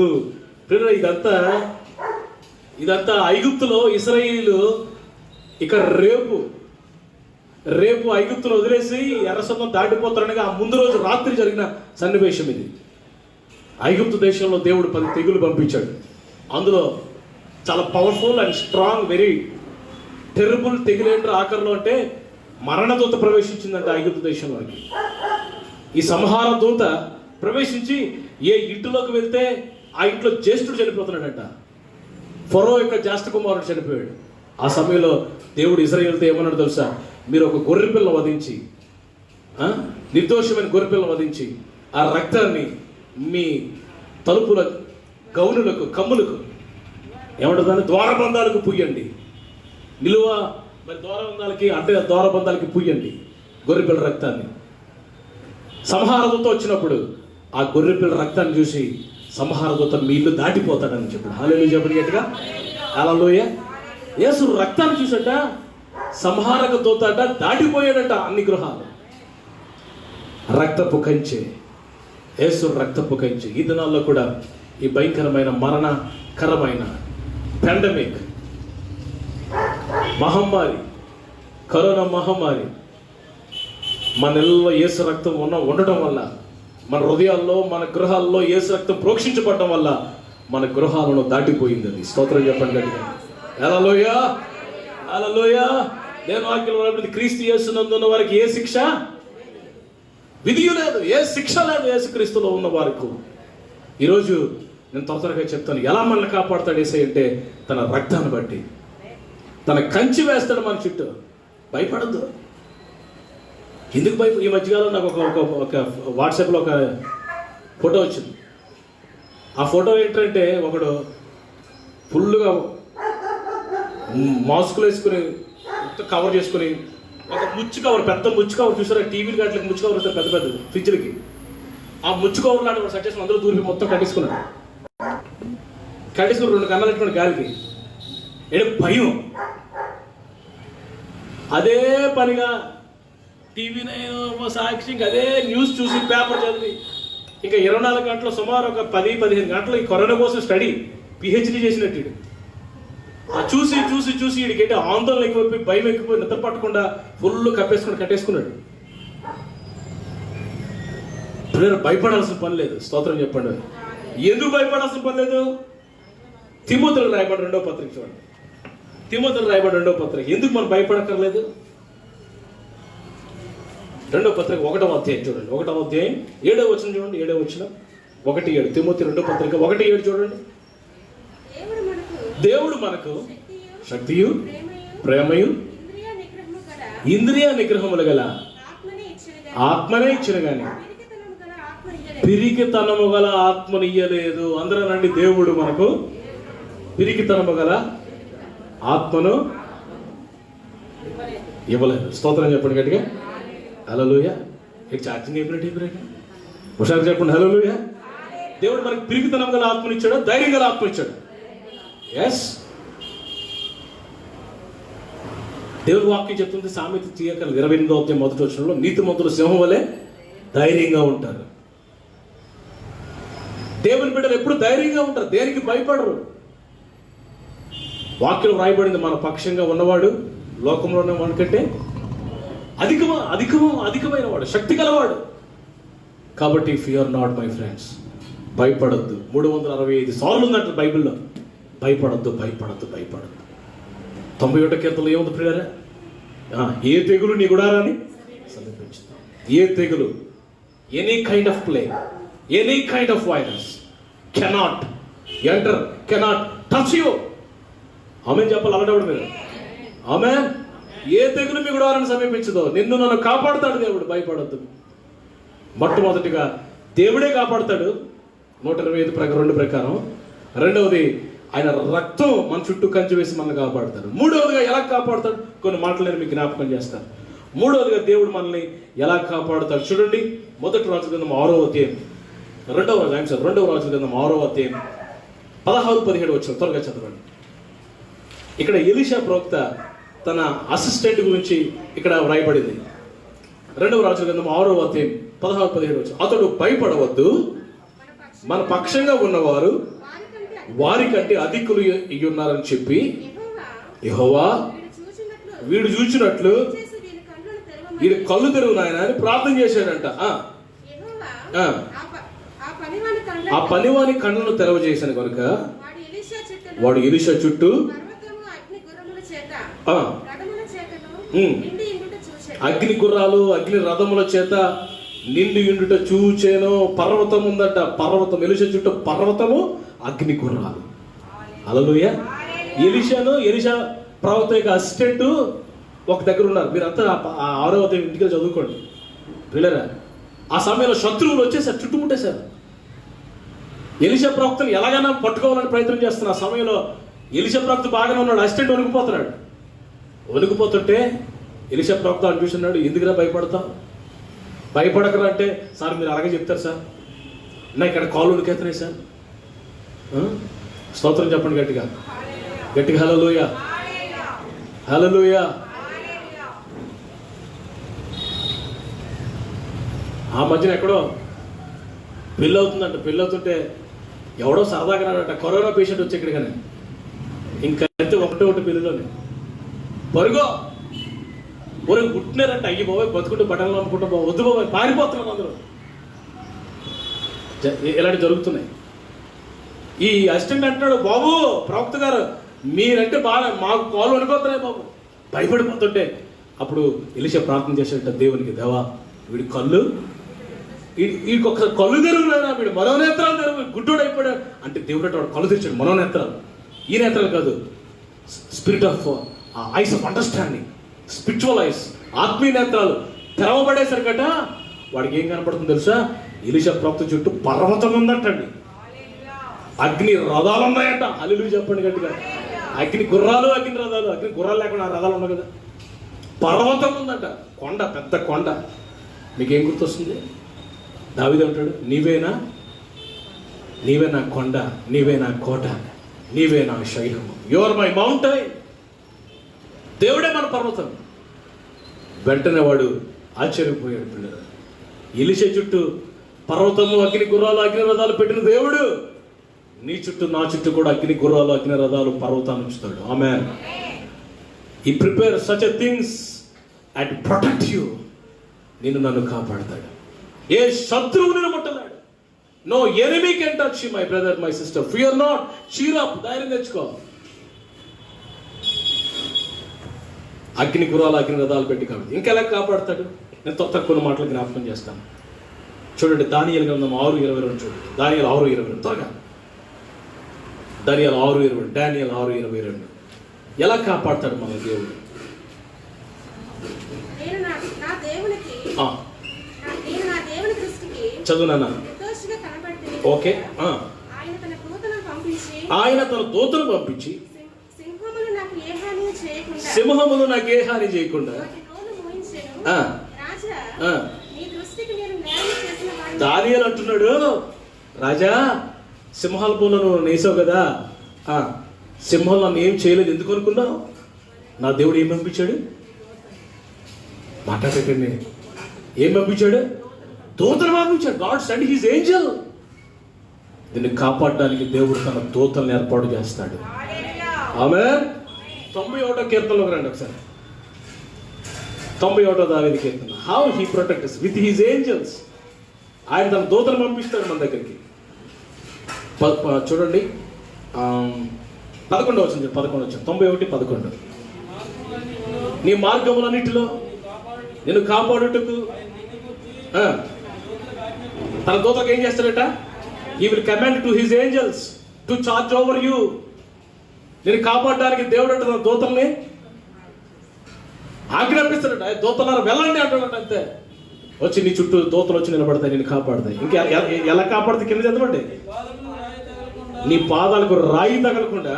ఇదంతా ఐగుప్తులో ఇశ్రాయేలీయులు ఇక రేపు ఐగుప్తును వదిలేసి ఎర్రసముద్రం దాటిపోతారనగా ఆ ముందు రోజు రాత్రి జరిగిన సన్నివేశం ఇది. ఐగుప్తు దేశంలో దేవుడు 10 తెగులు పంపించాడు. అందులో చాలా powerful and strong, very terrible తెగులేంటారు ఆఖరిలో అంటే మరణదూత ప్రవేశించిందంట ఐగుప్తు దేశంలోకి. ఈ సంహార దూత ప్రవేశించి ఏ ఇంటిలోకి వెళ్తే ఆ ఇంట్లో జ్యేష్ఠుడు చనిపోతున్నాడంట. ఫరో యొక్క జ్యేష్ఠ కుమారుడు చనిపోయాడు. ఆ సమయంలో దేవుడు ఇశ్రాయేలుతో ఏమన్నాడు తెలుసా? మీరు ఒక గొర్రెపిల్ల వధించి, నిర్దోషమైన గొర్రెపిల్ల వధించి ఆ రక్తాన్ని మీ తలుపుల గౌనులకు కమ్ములకు ఏమంటుందని ద్వారబంధాలకు పుయ్యండి. నిలువ మరి ద్వారబంధాలకి అంటే ద్వారబంధాలకి పుయ్యండి గొర్రెపిల్ల రక్తాన్ని. సంహారదూత వచ్చినప్పుడు ఆ గొర్రెపిల్ల రక్తాన్ని చూసి సంహారదూత మీ ఇల్లు దాటిపోతాడని చెప్పాడు. హల్లెలూయా చెప్పండి గట్టిగా. హల్లెలూయా. యేసు రక్తాన్ని చూసట సంహారక దూత అట దాటిపోయాడట అన్ని గృహాలు. రక్తపు కంచె, యేసు రక్తపు కంచె. ఈ దినాల్లో కూడా ఈ భయంకరమైన మరణకరమైన పాండమిక్ మహమ్మారి, కరోనా మహమ్మారి మన నెలలో యేసు రక్తం ఉండటం వల్ల, మన హృదయాల్లో మన గృహాల్లో యేసు రక్తం ప్రోక్షించబడటం వల్ల మన గృహాలను దాటిపోయింది. అది స్తోత్రం చెప్పండి గట్టిగా. హల్లెలూయా హల్లెలూయా. నేను వాక్యం క్రీస్తు యేసునందున్న వారికి ఏ శిక్ష విధి లేదు, ఏ శిక్ష లేదు యేసుక్రీస్తులో ఉన్న వారికి. ఈరోజు నేను త్వరగా చెప్తాను ఎలా మనల్ని కాపాడుతాడు యేసయ్య అంటే తన రక్తాన్ని బట్టి. తన కంచి వేస్తాడు మన చుట్టూ. భయపడద్దు. ఎందుకు ఈ మధ్యకాలంలో నాకు ఒక వాట్సాప్లో ఒక ఫోటో వచ్చింది. ఆ ఫోటో ఏంటంటే ఒకడు ఫుల్గా మాస్కులు వేసుకుని కవర్ చేసుకుని ఒక ముచ్చు కవర్, పెద్ద ముచ్చు కవర్ చూసారా? టీవీలు గట్లకి ముచ్చు కవర్ వస్తారు పెద్ద పెద్ద ఫ్రిడ్జ్లకి. ఆ ముచ్చు కవర్ లాంటి సెట్ చేసుకుని అందరూ దూరి మొత్తం కట్టేసుకున్నాడు. 2 కన్నాలు పెట్టుకుని గాలికి. భయం. అదే పనిగా టీవీ సాక్షి ఇంకా అదే న్యూస్ చూసి పేపర్ చదివి ఇంకా 24 గంటలు సుమారు ఒక 10-15 గంటలు ఈ కరోనా కోసం స్టడీ పిహెచ్డీ చేసినట్టు. ఆ చూసి చూసి చూసి వీడికి ఆందోళన ఎక్కువైపోయి భయం ఎక్కువైపోయి నిద్ర పట్టకుండా ఫుల్ కట్టేసుకున్నాడు. భయపడాల్సిన పని లేదు. స్తోత్రం చెప్పండి. ఎందుకు భయపడాల్సిన పని లేదు? తిమోతిలో రాయబడి 2వ పత్రిక చూడండి. తిమోతికి రాయబడి 2వ పత్రిక. ఎందుకు మనం భయపడక్కర్లేదు? 2వ పత్రిక 1వ అధ్యాయం చూడండి. 1వ అధ్యాయం 7వ వచనం చూడండి. 7వ వచనం 1:7. తిమోతి 2వ పత్రిక 1:7 చూడండి. దేవుడు మనకు శక్తియు ప్రేమయు ఇంద్రియ నిగ్రహములు గల ఆత్మనే ఇచ్చిన గాని పిరికితనము గల ఆత్మనియ్యలేదు. అందరూ రండి. దేవుడు మనకు పిరికితనము గల ఆత్మను ఇవ్వలేదు. స్తోత్రం చెప్పండి గట్టిగా. హల్లెలూయా. ఛార్జింగ్ అయిపోయినట్టు హుషారు చెప్పండి. హల్లెలూయా. దేవుడు మనకు పిరికితనం గల ఆత్మనిచ్చాడు, ధైర్యం గల ఆత్మ ఇచ్చాడు. ఎస్, దేవుడు వాక్యం చెప్తుంది. సామెత తీయక 28వ అధ్యాయం 1వ వచనంలో నీతిమంతులు సింహం వలె ధైర్యంగా ఉంటారు. దేవుని బిడ్డలు ఎప్పుడు ధైర్యంగా ఉంటారు, దేనికి భయపడరు. వాక్యం రాయబడింది, మన పక్షంగా ఉన్నవాడు లోకంలోనే మనకంటే అధికమైన వాడు, శక్తి గలవాడు. కాబట్టి if you are not my friends, భయపడద్దు. 365 సార్లు ఉందంట బైబిల్లో. భయపడద్దు. 91 కీర్తనలో ఏముంది ప్రియులారా? ఏ తెగులు నీ గుడారాన్ని సమీపించుతాం. ఏ తెగులు, any kind of play, any kind of virus cannot enter, cannot touch you. Amen చెప్పాలి అలాంటి మీరు. ఆమెన్. ఏ తెగులు మీ గుడారాన్ని సమీపించదో. నిన్ను నన్ను కాపాడుతాడు దేవుడు. భయపడద్దు. మొట్టమొదటిగా దేవుడే కాపాడుతాడు 125:2 ప్రకారం. రెండవది, ఆయన రక్తం మన చుట్టూ కంచె వేసి మనల్ని కాపాడుతాడు. మూడవదిగా ఎలా కాపాడుతాడు, కొన్ని మాటలు నేను మీకు జ్ఞాపకం చేస్తాను. మూడవదిగా దేవుడు మనల్ని ఎలా కాపాడుతాడు చూడండి. 1 రాజుల గ్రంథం 6వ అధ్యాయం 2వ రాజుల గ్రంథం 6వ అధ్యాయం 16-17 వచ్చిన త్వరగా చదవండి. ఇక్కడ ఎలీషా ప్రవక్త తన అసిస్టెంట్ గురించి ఇక్కడ వ్రాయబడింది. 2వ రాజుల గ్రంథం 6వ అధ్యాయం 16-17 వచ్చిన. అతడు భయపడవద్దు, మన పక్షంగా ఉన్నవారు వారికంటే అధికులు ఉన్నారని చెప్పి యెహోవా వీడు చూచినట్లు వీడు కళ్ళు తెరువు నాయన అని ప్రార్థన చేశాడంట. ఆ పనివాని కళ్ళను తెరవజేశాను కనుక వాడు ఎలీషా చుట్టూ అగ్ని గుర్రాలు అగ్ని రథముల చేత నిండి ఇండుట చూచేను. పర్వతం ఉందట. పర్వతం, ఎలీషా చుట్టూ పర్వతము, అగ్ని గుర్రాలు. హల్లెలూయా. ఎలీషా ప్రవక్త యొక్క అసిస్టెంట్ ఒక దగ్గర ఉన్నారు. మీరంతా 6వ అధ్యాయం ఇంటికి చదువుకోండి పిల్లరా. ఆ సమయంలో శత్రువులు వచ్చేసారు, చుట్టుముట్టేశారు. ఎలీషా ప్రవక్తను ఎలాగైనా పట్టుకోవాలని ప్రయత్నం చేస్తున్న ఆ సమయంలో ఎలీషా ప్రవక్త బాగానే ఉన్నాడు, అసిస్టెంట్ వణికిపోతుంటే ఎలీషా ప్రవక్త అని చూస్తున్నాడు. ఎందుకురా భయపడతావు? భయపడకరా అంటే, సార్ మీరు అలాగే చెప్తారు సార్, నా ఇక్కడ కాళ్ళు ఉడికెత్తున్నాయి సార్. స్తోత్రం చెప్పండి గట్టిగా. హల్లెలూయా. హల్లెలూయా. ఆ మధ్యన ఎక్కడో పెళ్ళి అవుతుందంట. పెళ్ళి అవుతుంటే ఎవడో సరదాగా రాడట, కరోనా పేషెంట్ వచ్చి ఇక్కడికనే. ఇంకంతే ఒకటి పెళ్ళిలోనే పరుగో ఊరికి పుట్టినారంట. అయ్యి బాబాయ్ బతుకుంటూ బట్టలు అమ్ముకుంటూ వద్దు బాబాయ్ పారిపోతున్నారు అందరూ. ఇలాంటి జరుగుతున్నాయి. ఈ అసిస్టెంట్ అంటున్నాడు, బాబు ప్రవక్త గారు మీరంటే బాగా మాకు కాళ్ళు వణిపోతున్నాయి బాబు, భయపడిపోతుంటే. అప్పుడు ఎలీషా ప్రార్థన చేసేట దేవునికి, దేవా వీడి కళ్ళు, వీడికి ఒకసారి కళ్ళు తెరువులేదా, వీడు మనోనేత్రాలు తెరువు, గుడ్డోడు అయిపోయాడు అంటే దేవుడు అంటే వాడు కళ్ళు తెచ్చాడు. మనోనేత్రాలు, ఈ నేత్రాలు కాదు, spirit of eyes of understanding, spiritual ice, ఆత్మీయ నేత్రాలు తెరవబడేసరికట వాడికి ఏం కనపడుతుంది తెలుసా? ఎలీషా ప్రవక్త చుట్టూ పర్వతం ఉందటండి, అగ్ని రథాలు ఉన్నాయంట. హల్లెలూయా చెప్పండి గట్టిగా. అగ్ని గుర్రాలు, అగ్ని రథాలు. అగ్ని గుర్రాలు లేకుండా రథాలు ఉన్నాయి కదా. పర్వతం ఉందట, కొండ, పెద్ద కొండ. మీకేం గుర్తొస్తుంది? దావీదు అంటాడు, నీవే నా కొండ, నీవే నా కోట, నీవే నా శైలము, యు ఆర్ మై మౌంటైన్. దేవుడే మన పర్వతం. వెంటనే వాడు ఆశ్చర్యపోయాడు. పిల్లలు, ఎలీషా చుట్టూ పర్వతము, అగ్ని గుర్రాలు, అగ్ని రథాలు పెట్టిన దేవుడు నీ చుట్టూ, నా చుట్టూ కూడా అగ్ని గుర్రాలు, అగ్ని రథాలు, పర్వతాన్ని ఉంచుతాడు. ఆమేన్. He prepares such a things and protect you. నిన్ను నన్ను కాపాడతాడు. ఏ శత్రువు నిన్ను ముట్టలేడు. No enemy can touch you, my brother, my sister. Fear not. Cheer up. ధైర్యం తెచ్చుకో. అగ్ని గుర్రాలు అగ్ని రథాలు పెట్టి కాబట్టి ఇంకెలా కాపాడతాడు? నేను కొన్ని మాటలు జ్ఞాపకం చేస్తాను. చూడండి, దానియేలు గ్రంథం 6:22 చూడండి. దానియేలు 6:22 త్వరగా. దానియేలు 6:22 డానియేలు 6:22. ఎలా కాపాడతాడు మన దేవుడు? చదువునా? ఓకే. ఆయన తన దూతను పంపించి సింహములు నాకు ఏ హాని చేయకుండా. దానియేలు అంటున్నాడు, రాజా సింహాల పూలను నేసావు కదా, సింహం నన్ను ఏం చేయలేదు ఎందుకు అనుకున్నావు? నా దేవుడు ఏం పంపించాడు? మాట్లాడకండి. ఏం పంపించాడు? దూతను పంపించాడు. God send his Angel. దీన్ని కాపాడడానికి దేవుడు తన దూతలను ఏర్పాటు చేస్తాడు. ఆమేన్. 91వ కీర్తనలోకి రండి ఒకసారి. 91వ దావీదు కీర్తన. How he protects with his angels. ఆయన తన దూతను పంపిస్తాడు మన దగ్గరికి. చూడండి 11వ వచనం. 91:11. నీ మార్గములన్నిటిలో నిన్ను కాపాడుటకు తన దూతకు ఏం చేస్తాడట? He will command to his angels to charge over you. నేను కాపాడడానికి దేవుడు అంటే తన దూతల్ని ఆజ్ఞాపిస్తాడట. దూతలారా వెళ్ళండి అంటాడట. అంతే, వచ్చి నీ చుట్టూ దూతలు వచ్చి నిలబడతాయి, నేను కాపాడతాయి. ఇంకా ఎలా కాపాడుతాయి? కింద చదవండి. నీ పాదాలకు రాయి తగలకుండా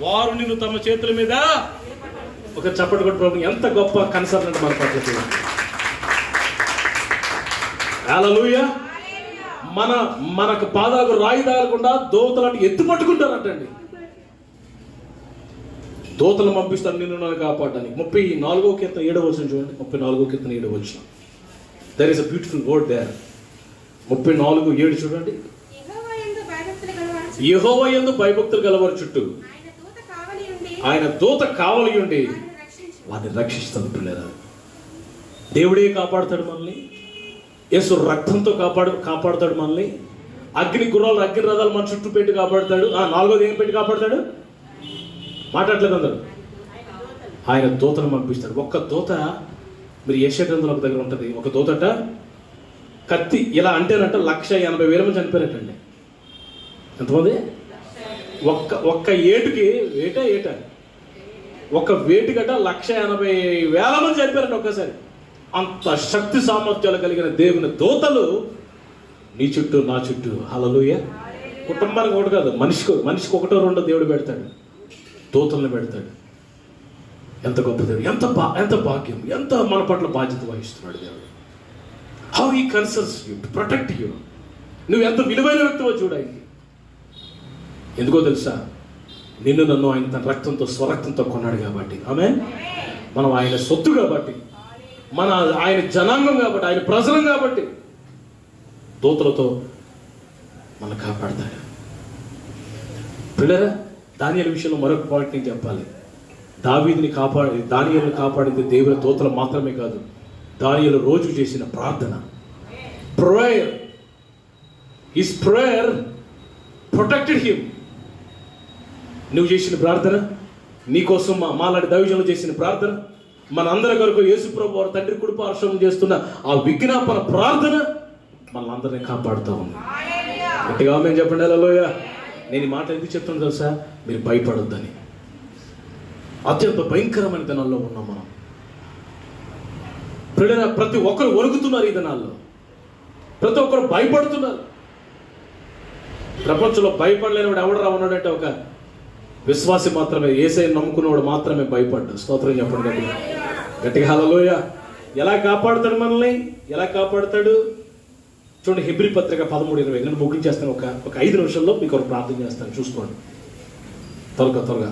వారు నిన్ను తమ చేతుల మీద. ఒక చప్పటి కొట్టు ప్రభు. ఎంత గొప్ప కన్సర్న్ అంటే మన పద్ధతి. హల్లెలూయా. మనకు పాదాలకు రాయి తగలకుండా దూతలను ఎత్తు పట్టుకుంటారంటండి. దూతలు పంపిస్తాను నిన్ను నన్ను కాపాడడానికి. 34వ కీర్తన 7వ వచనం చూడండి. 34వ కీర్తన 7వ వచనం. There is a beautiful word there. 34:7 చూడండి. యెహోవా యందు భయభక్తులు గలవారి చుట్టూ ఆయన దూత కావలి ఉండి వారిని రక్షిస్తాడు. పిల్లరా, దేవుడే కాపాడుతాడు మనల్ని. యేసు రక్తంతో కాపాడుతాడు మనల్ని. అగ్ని గుర్రాలు అగ్ని రథాలు మన చుట్టూ పెట్టి కాపాడుతాడు. 4వది ఏం పెట్టి కాపాడుతాడు? మాట్లాడలేదు అందరు. ఆయన దూతను పంపిస్తాడు. ఒక్క దూత, మీరు యెషయా గ్రంథంలో దగ్గర ఉంటుంది. ఒక దూతట కత్తి ఇలా అంటేనంట 180,000 మంది చనిపోయినట్టండి. ఎంతమంది? ఒక్క ఏటుకి ఏట ఒక వేటుగట 180,000 మంది చనిపోయారంట ఒక్కసారి. అంత శక్తి సామర్థ్యాలు కలిగిన దేవుని దూతలు నీ చుట్టూ నా చుట్టూ. హల్లెలూయా. కుటుంబానికి ఒకటి కాదు, మనిషికి ఒకటో రెండో దేవుడు పెడతాడు, దూతలను పెడతాడు. ఎంత గొప్ప దేవుడు, ఎంత భాగ్యం, ఎంత మన పట్ల బాధ్యత వహిస్తున్నాడు దేవుడు. How he concerns you to protect you. నువ్వు ఎంత విలువైన వ్యక్తివో చూడాలి. ఎందుకో తెలుసా? నిన్ను నన్ను ఆయన తన రక్తంతో స్వరక్తంతో కొన్నాడు కాబట్టి. ఆమేన్. మనం ఆయన సొత్తు కాబట్టి, మన ఆయన జనాంగం కాబట్టి, ఆయన ప్రజలం కాబట్టి దూతలతో మనం కాపాడతాడు. పిల్లరా, దానియేలు విషయంలో మరొక పాయింట్ నేను చెప్పాలి. దానియేలుని కాపాడింది దేవుని దూతలు మాత్రమే కాదు, దానియేలు రోజు చేసిన ప్రార్థన, prayer. His prayer protected him. నువ్వు చేసిన ప్రార్థన, నీకోసం మాలాంటి దైవజనులు చేసిన ప్రార్థన, మన అందరి కొరకు యేసు ప్రభువు వారి తండ్రి కుడి పార్శ్వం చేస్తున్న ఆ విజ్ఞాపన ప్రార్థన మనందరినీ కాపాడుతూ ఉంది. గట్టిగా ఆమేన్ చెప్పండి. హల్లెలూయా. నేను ఈ మాట ఎందుకు చెప్తాను తెలుసా? మీరు భయపడొద్దని. అత్యంత భయంకరమైన దినాల్లో ఉన్నాం మనం. ప్రతి ఒక్కరు వణుకుతున్నారు ఈ దినాల్లో. ప్రతి ఒక్కరు భయపడుతున్నారు. ప్రపంచంలో భయపడలేనివాడు ఎవడరా ఉన్నాడంటే ఒక విశ్వాసి మాత్రమే. యేసయ్యను నమ్ముకున్నవాడు మాత్రమే భయపడ్డాడు. స్తోత్రం చెప్పండి గట్టిగా. హల్లెలూయా. ఎలా కాపాడుతాడు మనల్ని? ఎలా కాపాడుతాడు? చూడండి, హెబ్రీ పత్రిక 13:20. నేను ముగించేస్తాను. ఒక 5 నిమిషాల్లో మీకు ఒక ప్రార్థన చేస్తాను, చూసుకోండి త్వరగా.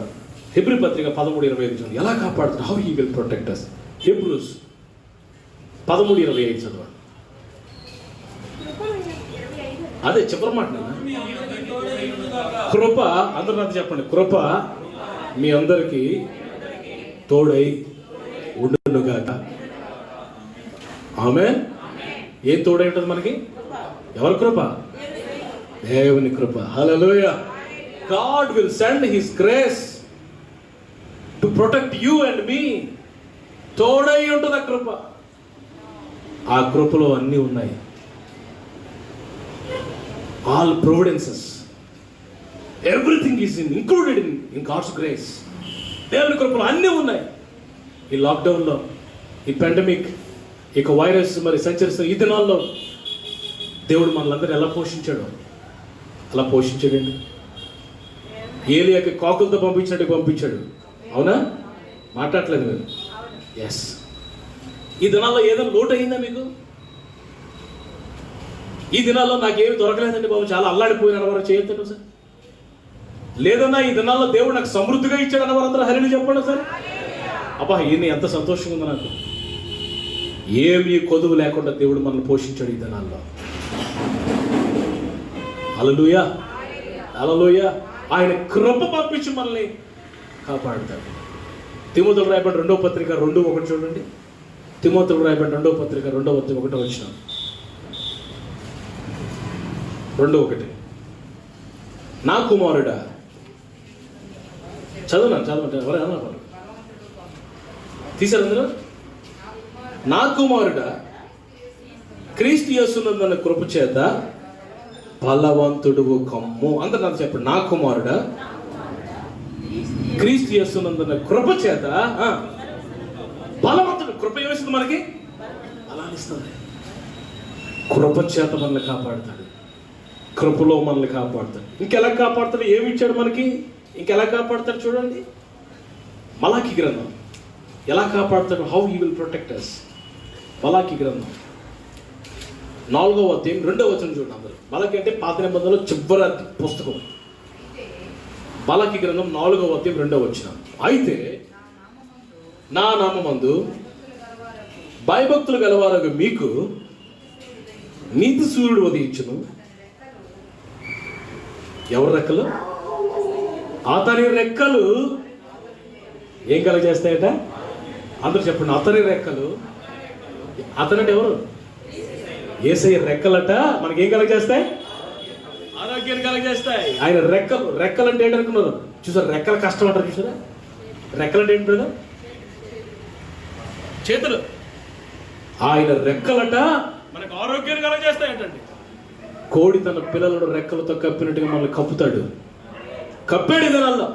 హెబ్రీ పత్రిక 13:25 చూడండి. ఎలా కాపాడుతాడు? How he will protect us. Hebrews 13:25 చదవండి. అదే చివరి మాట. కృప, అందరూ నాకు చెప్పండి, కృప మీ అందరికీ తోడై ఉండునుగాక. ఆమేన్. ఏం తోడై ఉంటుంది మనకి? ఎవరి కృప? దేవుని కృప. హల్లెలూయా. God will send his grace to protect you and me. తోడై ఉంటుంది ఆ కృప. ఆ కృపలో అన్నీ ఉన్నాయి. All providences, everything is included in God's grace. దేవుని కృపలో అన్నీ ఉన్నాయి. ఈ లాక్డౌన్లో, ఈ పాండమిక్, ఇక వైరస్ మరి సంచరిస్తున్న ఈ దినాల్లో దేవుడు మనల్ని ఎలా పోషించాడు? అలా పోషించాడండి. ఏలియాకి కాకులతో పంపించినట్టు పంపించాడు. అవునా? మాట్లాడలేదు మీరు? ఎస్. ఈ దినాల్లో ఏదైనా లోటు అయిందా మీకు? ఈ దినాల్లో నాకేమి దొరకలేదండి బాబు, చాలా అల్లాడిపోయిన వారు చేయొద్దండి సార్. లేదన్నా ఈ దినాల్లో దేవుడు నాకు సమృద్ధిగా ఇచ్చాడు అన్నవారు అందరూ హల్లెలూయా చెప్పండి సార్. అబ్బా, ఈయన ఎంత సంతోషంగా ఉందో నాకు. ఏమీ కొదువు లేకుండా దేవుడు మనల్ని పోషించాడు ఈ దినాల్లో. హల్లెలూయా, హల్లెలూయా. ఆయన కృప పంపించి మనల్ని కాపాడుతాడు. తిమోతికి రాయబడిన 2వ పత్రిక 2:1 చూడండి. తిమోతికి రాయబడిన 2వ పత్రిక 2:1 వచ్చిన 2:1. నా కుమారుడా, చదవండి ఎవరైనా తీశారు అందరూ. నా కుమారుడా, క్రీస్తు యేసునందున్న కృప చేత బలవంతుడు కమ్ము. అందరూ నాకు చెప్పండి. నా కుమారుడా, క్రీస్తు యేసునందున్న కృప చేత బలవంతుడు. కృప ఏమిస్తుంది మనకి? బలాన్నిస్తుంది. కృప చేత మనల్ని కాపాడుతాడు. కృపలో మనల్ని కాపాడుతాడు. ఇంకెలా కాపాడుతాడు? ఏమి ఇచ్చాడు మనకి? ఇంకెలా కాపాడుతాడు చూడండి. మలాకి గ్రంథం ఎలా కాపాడుతాడు? How he will protect us. మలాకి గ్రంథం 4వ అధ్యాయం 2వ వచనం చూడండి అందరూ. మలాకి అంటే పాత నిబంధనలో చివరి పుస్తకం. మలాకి గ్రంథం 4వ అధ్యాయం 2వ వచనం. అయితే నా నామమందు భయభక్తులు గలవారు మీకు నీతి సూర్యుడు ఉదయించును. ఎవరి రెక్కలు? అతని రెక్కలు ఏం కలగజేస్తాయట? అందరూ చెప్పండి. అతని రెక్కలు. అతనంటే ఎవరు? యేసయ్య రెక్కలట మనకేం కలగజేస్తాయి? ఆరోగ్యాన్ని కలగజేస్తాయి. ఆయన రెక్కలు అంటే ఏంటనుకున్నారు? చూసారు, రెక్కల కష్టం అంటారు చూసారా? రెక్కలు అంటే ఏంటి బ్రదర్? చేతులు. ఆయన రెక్కలట మనకు ఆరోగ్యాన్ని కలగజేస్తాయంటండి. కోడి తన పిల్లలను రెక్కలతో కప్పినట్టుగా మనల్ని కప్పుతాడు. కప్పాడు దినాల్లో.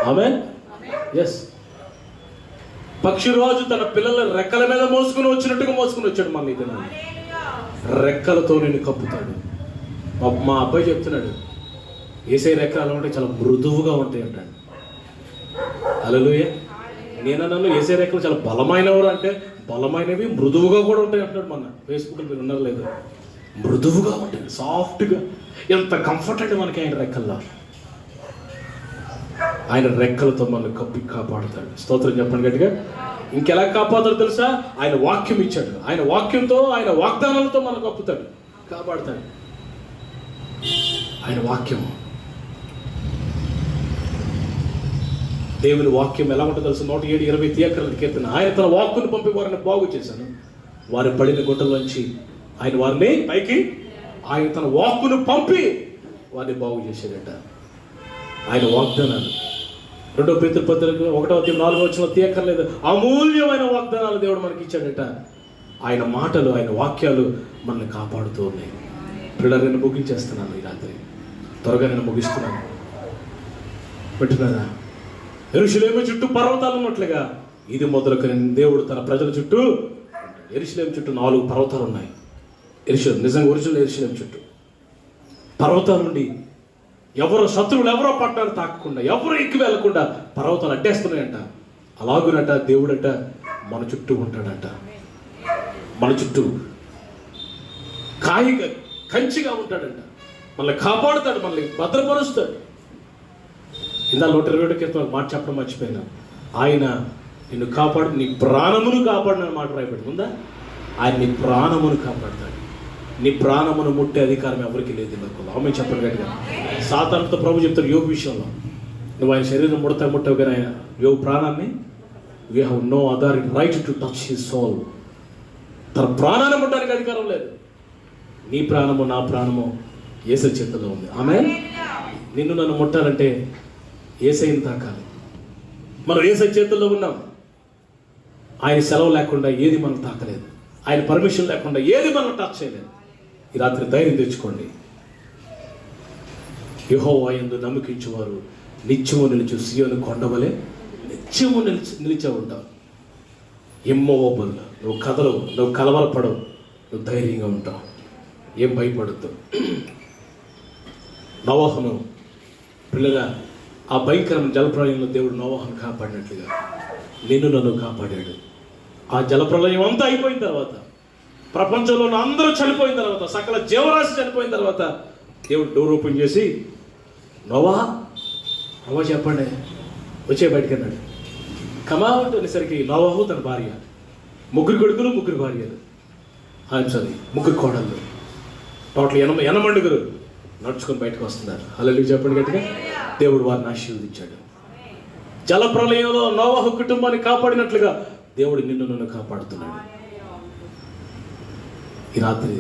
ఆమేన్. ఎస్. పక్షిరాజు తన పిల్లలను రెక్కల మీద మోసుకుని వచ్చినట్టుగా మోసుకుని వచ్చాడు మన ఈ దినాల్లో. రెక్కలతో నిన్ను కప్పుతాడు. మా అబ్బాయి చెప్తున్నాడు, యేసయ్య రెక్కలు అంటే చాలా మృదువుగా ఉంటాయి అంటాడు. హల్లెలూయా. నన్ను యేసయ్య రెక్కలు చాలా బలమైనవారు అంటే బలమైనవి, మృదువుగా కూడా ఉంటాయి అంటాడు. మొన్న ఫేస్బుక్లో మీరు ఉన్నారు లేదు? మృదువుగా ఉంటాయి, సాఫ్ట్గా. ఎంత కంఫర్ట్ అంటే మనకి ఆయన రెక్కల్లో. ఆయన రెక్కలతో మనల్ని కప్పి కాపాడుతాడు. స్తోత్రం చెప్పండి గట్టిగా. ఇంకెలా కాపాడుతాడు తెలుసా? ఆయన వాక్యం ఇచ్చాడు. ఆయన వాక్యంతో, ఆయన వాగ్దానాలతో మనల్ని కప్పుతాడు, కాపాడుతాడు. ఆయన వాక్యం, దేవుని వాక్యం ఎలా ఉంటుందో తెలుసు. 107:20 తీయకరణ కీర్తన. ఆయన తన వాక్కును పంపి వారిని బాగు చేశాను. వారి పడిన గుట్టలోంచి ఆయన వారిని పైకి, ఆయన తన వాక్కును పంపి వారిని బాగు చేశాడట. ఆయన వాగ్దానాలు 2 పేతురు పత్రిక 1:4 తీయక్కర్లేదు. అమూల్యమైన వాగ్దానాలు దేవుడు మనకి ఇచ్చాడట. ఆయన మాటలు, ఆయన వాక్యాలు మనల్ని కాపాడుతూ ఉన్నాయి. పిల్లలు, నేను ముగించేస్తున్నాను ఈ రాత్రి, త్వరగా నేను ముగిస్తున్నాను. పెట్టినారా? యెరూషలేము చుట్టూ పర్వతాలు ఉన్నట్లుగా ఇది మొదలుకొని దేవుడు తన ప్రజల చుట్టూ, యెరూషలేము చుట్టూ 4 పర్వతాలు ఉన్నాయి. నిజంగా ఒరిజినల్ యెరూషలేము చుట్టూ పర్వతాలు నుండి ఎవరో శత్రువులు ఎవరో పట్టాలు తాకకుండా, ఎవరు ఎక్కి వెళ్ళకుండా పర్వతాలు అడ్డేస్తున్నాయంట. అలాగునట దేవుడట మన చుట్టూ ఉంటాడట. మన చుట్టూ కంచిగా ఉంటాడంట. మనల్ని కాపాడుతాడు, మనల్ని భద్రపరుస్తాడు. ఇందా 127 క్రితం మాట చెప్పడం మర్చిపోయినా. ఆయన నిన్ను కాపాడు, నీ ప్రాణమును కాపాడిన మాట రాయబడి ఉందా? ఆయన నీ ప్రాణమును కాపాడుతాడు. నీ ప్రాణమును ముట్టే అధికారం ఎవరికి లేదు నాకు. ఆమె చెప్పండి గట్టిగా. సాతానుతో ప్రభు చెప్తాడు యోగు విషయంలో, నువ్వు ఆయన శరీరం ముట్టవు కానీ ఆయన యోగు ప్రాణాన్ని, we have no authority right to touch his soul. తన ప్రాణాన్ని ముట్టడానికి అధికారం లేదు. నీ ప్రాణము నా ప్రాణము యేసయ్య చేతిలో ఉంది. ఆమేన్. నిన్ను నన్ను ముట్టాలంటే యేసయ్యని తాకాలి. మనం యేసయ్య చేతుల్లో ఉన్నాం. ఆయన సెలవు లేకుండా ఏది మనం తాకలేదు. ఆయన పర్మిషన్ లేకుండా ఏది మనం టచ్ చేయలేదు. ఈ రాత్రి ధైర్యం తెచ్చుకోండి. యెహోవా యందు నమ్మకించువారు నిత్యము నిలిచి సీయోను కొండవలే నిత్యము నిలిచే ఉంటావు. ఇమ్మోబుల్, నువ్వు కదలవు, నువ్వు కలవరపడవు, నువ్వు ధైర్యంగా ఉంటావు, ఏం భయపడద్దు. నోవహును పిల్లగా ఆ భయంకరమైన జలప్రలయంలో దేవుడు నోవహును కాపాడినట్లుగా నన్ను కాపాడాడు. ఆ జలప్రలయం అంతా అయిపోయిన తర్వాత, ప్రపంచంలో అందరూ చనిపోయిన తర్వాత, సకల జీవరాశి చనిపోయిన తర్వాత దేవుడు డోర్ ఓపెన్ చేసి నోవా చెప్పండి వచ్చే బయటికి అన్నాడు. కమావట్ అనేసరికి నోవహు తన భార్య, 3 కొడుకులు 3 భార్యలు, ముగ్గురు కోడళ్ళు, టోటల్ 80 మండుగురు నడుచుకొని బయటకు వస్తున్నారు. హల్లెలూయా చెప్పండి గట్టిగా. దేవుడు వారిని ఆశీర్వదించాడు. జల ప్రళయంలో నోవహు కుటుంబాన్ని కాపాడినట్లుగా దేవుడు నన్ను కాపాడుతున్నాడు. ఈ రాత్రి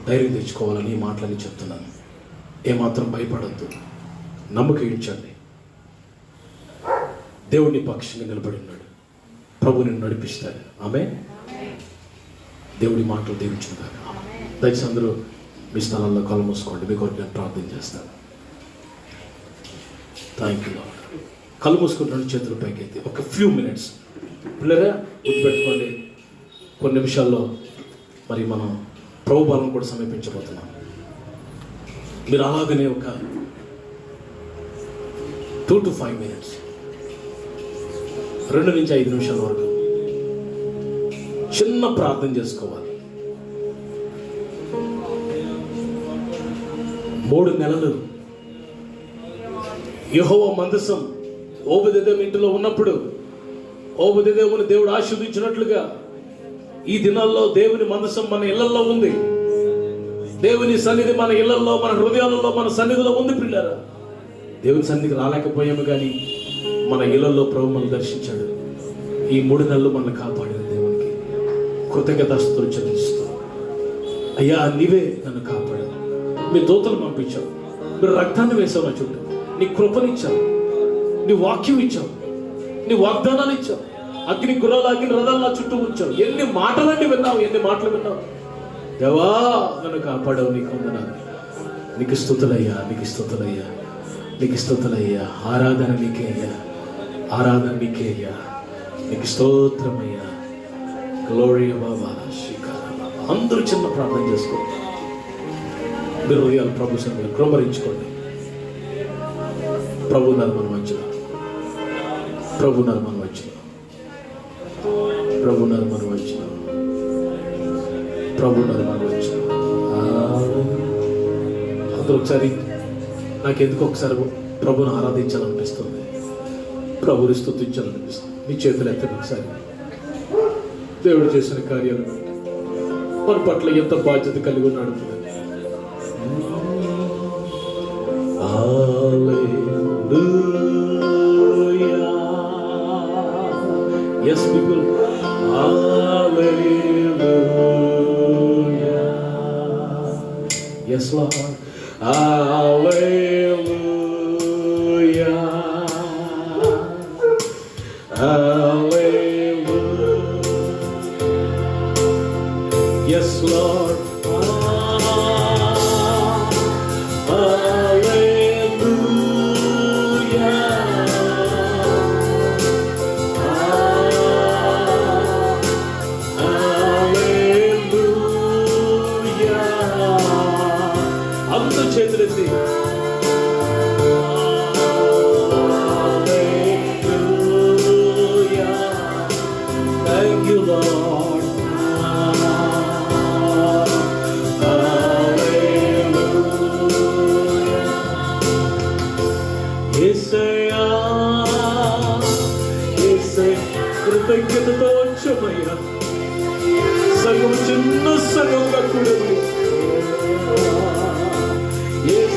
ధైర్యం తెచ్చుకోవాలని ఈ మాటలని చెప్తున్నాను. ఏమాత్రం భయపడద్దు, నమ్మకం ఇచ్చండి. దేవుడిని పక్షంగా నిలబడి ఉన్నాడు. ప్రభు నిన్ను నడిపిస్తాడు. ఆమె దేవుడి మాటలు దీవించుగాక. దయచేసి అందరూ మీ స్థలంలో కళ్ళు మూసుకోండి. మీకు నేను ప్రార్థన చేస్తాను. Thank you lord. కళ్ళు మూసుకుంటున్న చేతులు పైకెత్తి ఒక ఫ్యూ మినిట్స్ పిల్లరా గుర్తుపెట్టుకోండి. కొన్ని నిమిషాల్లో మరి మనం ప్రభు బలం కూడా సమీపించబోతున్నాం. మీరు అలాగనే ఒక 2 to 5 minutes, 2 నుంచి 5 నిమిషాల వరకు చిన్న ప్రార్థన చేసుకోవాలి. 3 నెలలు యెహోవా మందసం ఓబెదెదోము ఇంటిలో ఉన్నప్పుడు ఓబెదెదోమును దేవుడు ఆశీర్వదించినట్లుగా ఈ దినాల్లో దేవుని మందసం మన ఇళ్లలో ఉంది. దేవుని సన్నిధి మన ఇళ్లలో, మన హృదయాలలో, మన సన్నిధిలో ఉంది. పిల్లరా, దేవుని సన్నిధికి రాలేకపోయాము, కానీ మన ఇళ్లలో ప్రభు మనం దర్శించాడు. ఈ 3 నెలలు మనల్ని కాపాడిన దేవునికి కృతజ్ఞతాస్తుతులు చెల్లిస్తూ, అయ్యా నీవే నన్ను కాపాడావు, మీ దూతలు పంపించావు, మీరు రక్తాన్ని వేసావు నా చుట్టూ, నీ కృపనిచ్చావు, నీ వాక్యం ఇచ్చావు, నీ వాగ్దానాలు ఇచ్చావు, అగ్ని గుర్రాలు అగ్ని రథాలు నా చుట్టూ ఉంచావు. ఎన్ని మాటలన్నీ విన్నావు, ఎన్ని మాటలు విన్నావు. దేవా నన్ను కాపాడావు, నీకు వందనాలు. నీకు స్తుతులయ్యా, నీకు స్తుతులయ్యా, నీకు స్తుతులయ్యా. ఆరాధన నీకే అయ్యా, ఆరాధన నీకే అయ్యా. నీకు స్తోత్రమయ్యా. గ్లోరీ బాబా, శ్రీకార బాబా. అందరూ చిన్న ప్రార్థన చేసుకోండి. మీరు హృదయాలు ప్రభు సన్నిధిలో క్రమరించుకోండి. ప్రభు నర్మను వచ్చును, ప్రభు నర్మను వచ్చును, ప్రభు నర్మను వచ్చును, ప్రభు నర్మను వచ్చును. అందరూ ఒకసారి, నాకెందుకు ఒకసారి ప్రభుని ఆరాధించాలనిపిస్తుంది, ప్రభుని స్తుతించాలనిపిస్తుంది. మీ చేతులు ఎత్తండి ఒకసారి. దేవుడు చేసిన కార్యాలు మన పట్ల ఎంత బాధ్యత కలిగి ఉన్నాడు. Yes, people. Hallelujah. Yes, Lord. Hallelujah. Hallelujah. Yes, Lord. చేతులెత్తి థ్యాంక్ యూ లార్డ్. యేసయ్యా, యేసయ్యా కృతజ్ఞతతో వచ్చమయ్యా. సగం చిన్న సగంగా కూడా Yes.